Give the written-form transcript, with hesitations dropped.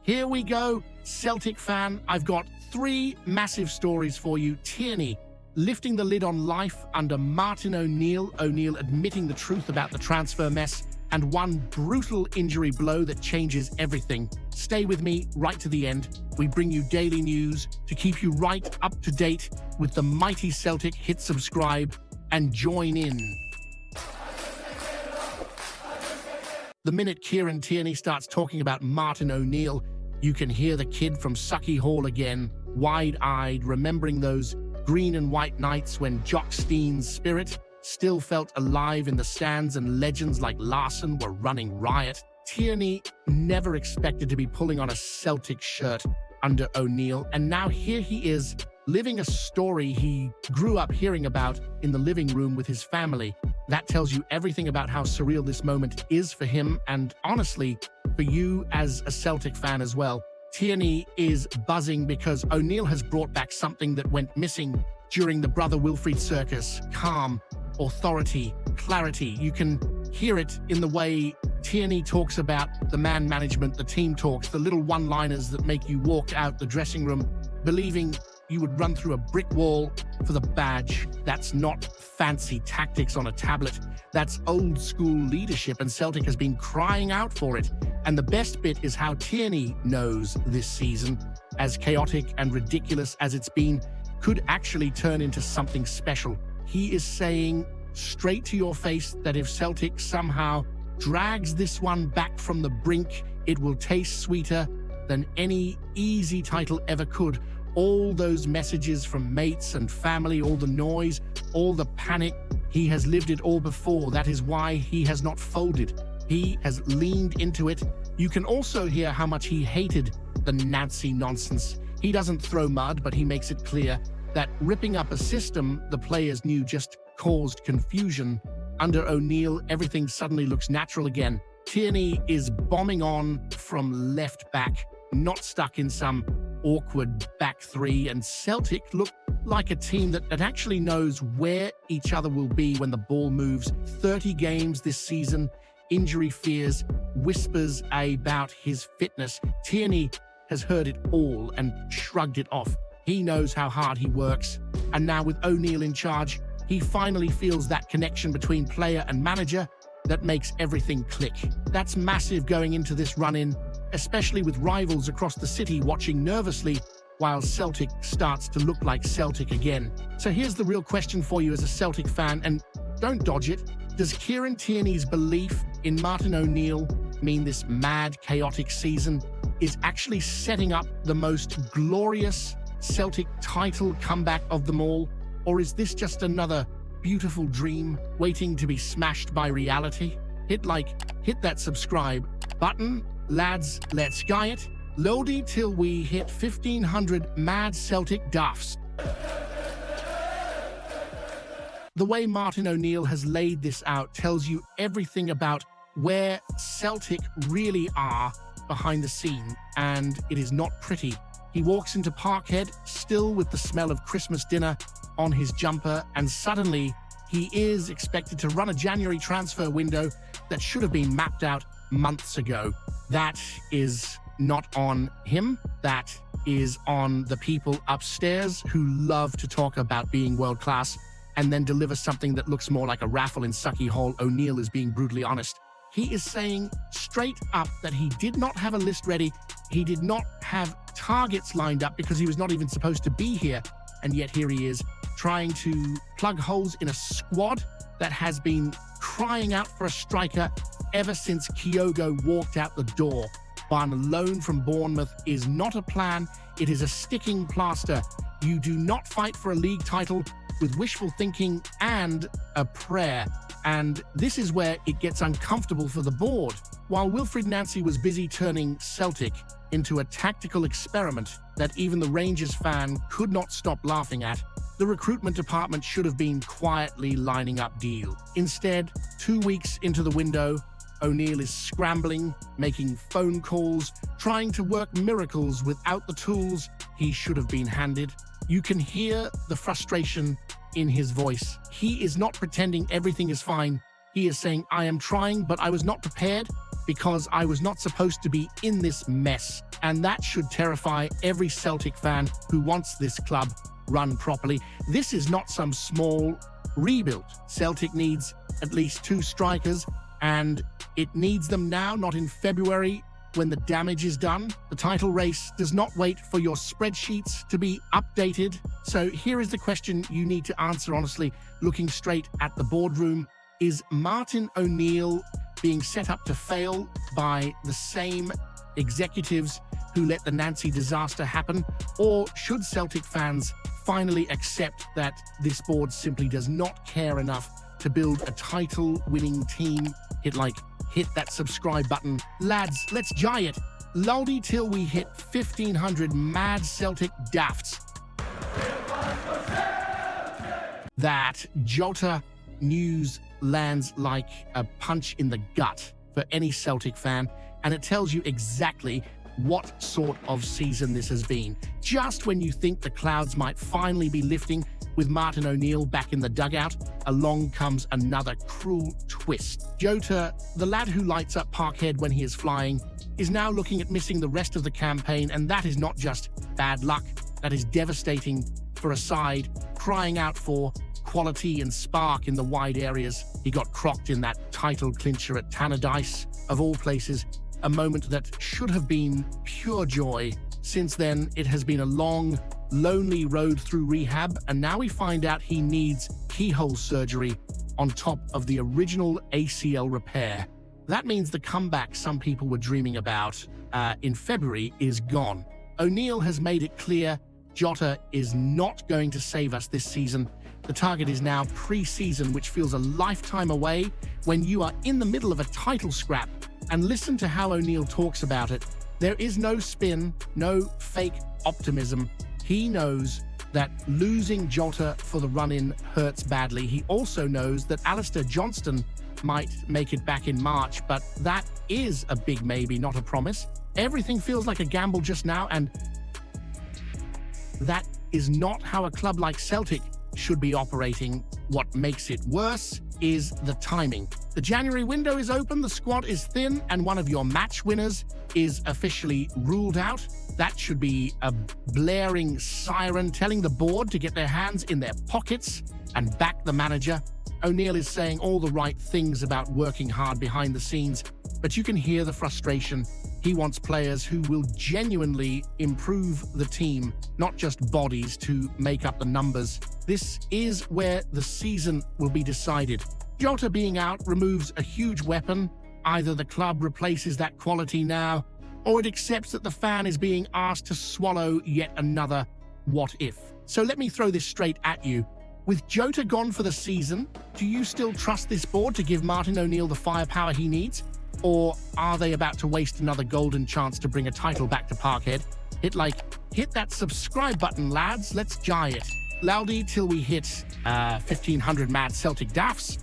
Here we go, Celtic fan. I've got three massive stories for you. Tierney lifting the lid on life under Martin O'Neill. O'Neill admitting the truth about the transfer mess, and one brutal injury blow that changes everything. Stay with me right to the end. We bring you daily news to keep you right up to date with the mighty Celtic. Hit subscribe and join in. The minute Kieran Tierney starts talking about Martin O'Neill, you can hear the kid from Sucky Hall again, wide-eyed, remembering those green and white nights when Jock Stein's spirit still felt alive in the stands and legends like Larson were running riot. Tierney never expected to be pulling on a Celtic shirt under O'Neill, and now here he is, living a story he grew up hearing about in the living room with his family. That tells you everything about how surreal this moment is for him, and honestly, for you as a Celtic fan as well. Tierney is buzzing because O'Neill has brought back something that went missing during the Brother Wilfried circus: calm, authority, clarity. You can hear it in the way Tierney talks about the man management, the team talks, the little one-liners that make you walk out the dressing room believing you would run through a brick wall for the badge. That's not fancy tactics on a tablet. That's old school leadership, and Celtic has been crying out for it. And the best bit is how Tierney knows this season, as chaotic and ridiculous as it's been, could actually turn into something special. He is saying straight to your face that if Celtic somehow drags this one back from the brink, it will taste sweeter than any easy title ever could. All those messages from mates and family, all the noise, all the panic, he has lived it all before. That is why he has not folded. He has leaned into it. You can also hear how much he hated the Nancy nonsense. He doesn't throw mud, but he makes it clear that ripping up a system the players knew just caused confusion. Under O'Neill, everything suddenly looks natural again. Tierney is bombing on from left back, not stuck in some awkward back three, and Celtic look like a team that actually knows where each other will be when the ball moves. 30 games this season, injury fears, whispers about his fitness. Tierney has heard it all and shrugged it off. He knows how hard he works, and now with O'Neill in charge, he finally feels that connection between player and manager that makes everything click. That's massive going into this run-in, especially with rivals across the city watching nervously while Celtic starts to look like Celtic again. So here's the real question for you as a Celtic fan, and don't dodge it. Does Kieran Tierney's belief in Martin O'Neill mean this mad, chaotic season is actually setting up the most glorious Celtic title comeback of them all? Or is this just another beautiful dream waiting to be smashed by reality? Hit that subscribe button. Lads, let's guy it. Loady till we hit 1,500 mad Celtic duffs. The way Martin O'Neill has laid this out tells you everything about where Celtic really are behind the scene, and it is not pretty. He walks into Parkhead, still with the smell of Christmas dinner on his jumper, and suddenly he is expected to run a January transfer window that should have been mapped out months ago. That is not on him. That is on the people upstairs who love to talk about being world-class and then deliver something that looks more like a raffle in Sucky Hall. O'Neill is being brutally honest. He is saying straight up that he did not have a list ready. He did not have targets lined up because he was not even supposed to be here. And yet here he is, trying to plug holes in a squad that has been crying out for a striker ever since Kyogo walked out the door. One loan from Bournemouth is not a plan, it is a sticking plaster. You do not fight for a league title with wishful thinking and a prayer. And this is where it gets uncomfortable for the board. While Wilfried Nancy was busy turning Celtic into a tactical experiment that even the Rangers fan could not stop laughing at, the recruitment department should have been quietly lining up deals. Instead, 2 weeks into the window, O'Neill is scrambling, making phone calls, trying to work miracles without the tools he should have been handed. You can hear the frustration in his voice. He is not pretending everything is fine. He is saying, I am trying, but I was not prepared because I was not supposed to be in this mess, and that should terrify every Celtic fan who wants this club run properly. This is not some small rebuild. Celtic needs at least 2 strikers, and it needs them now, not in February when the damage is done. The title race does not wait for your spreadsheets to be updated. So here is the question you need to answer honestly, looking straight at the boardroom. Is Martin O'Neill being set up to fail by the same executives who let the Nancy disaster happen? Or should Celtic fans finally accept that this board simply does not care enough to build a title-winning team? Hit that subscribe button. Lads, let's jai it. Loldy till we hit 1,500 mad Celtic dafts. That Jota news lands like a punch in the gut for any Celtic fan, and it tells you exactly what sort of season this has been. Just when you think the clouds might finally be lifting with Martin O'Neill back in the dugout, along comes another cruel twist. Jota, the lad who lights up Parkhead when he is flying, is now looking at missing the rest of the campaign, and that is not just bad luck, that is devastating for a side crying out for quality and spark in the wide areas. He got crocked in that title clincher at Tierney'S, of all places, a moment that should have been pure joy. Since then, it has been a long, lonely road through rehab, and now we find out he needs keyhole surgery on top of the original ACL repair. That means the comeback some people were dreaming about in February is gone. O'Neill has made it clear Jota is not going to save us this season. The target is now pre-season, which feels a lifetime away when you are in the middle of a title scrap. And listen to how O'Neill talks about it. There is no spin, no fake optimism. He knows that losing Jota for the run-in hurts badly. He also knows that Alistair Johnston might make it back in March, but that is a big maybe, not a promise. Everything feels like a gamble just now, and that is not how a club like Celtic should be operating. What makes it worse is the timing. The January window is open, the squad is thin, and one of your match winners is officially ruled out. That should be a blaring siren telling the board to get their hands in their pockets and back the manager. O'Neill is saying all the right things about working hard behind the scenes, but you can hear the frustration. He wants players who will genuinely improve the team, not just bodies to make up the numbers. This is where the season will be decided. Jota being out removes a huge weapon. Either the club replaces that quality now, or it accepts that the fan is being asked to swallow yet another what if. So let me throw this straight at you. With Jota gone for the season, do you still trust this board to give Martin O'Neill the firepower he needs? Or are they about to waste another golden chance to bring a title back to Parkhead? Hit that subscribe button, lads. Let's jai it. Loudy till we hit 1,500 mad Celtic daffs.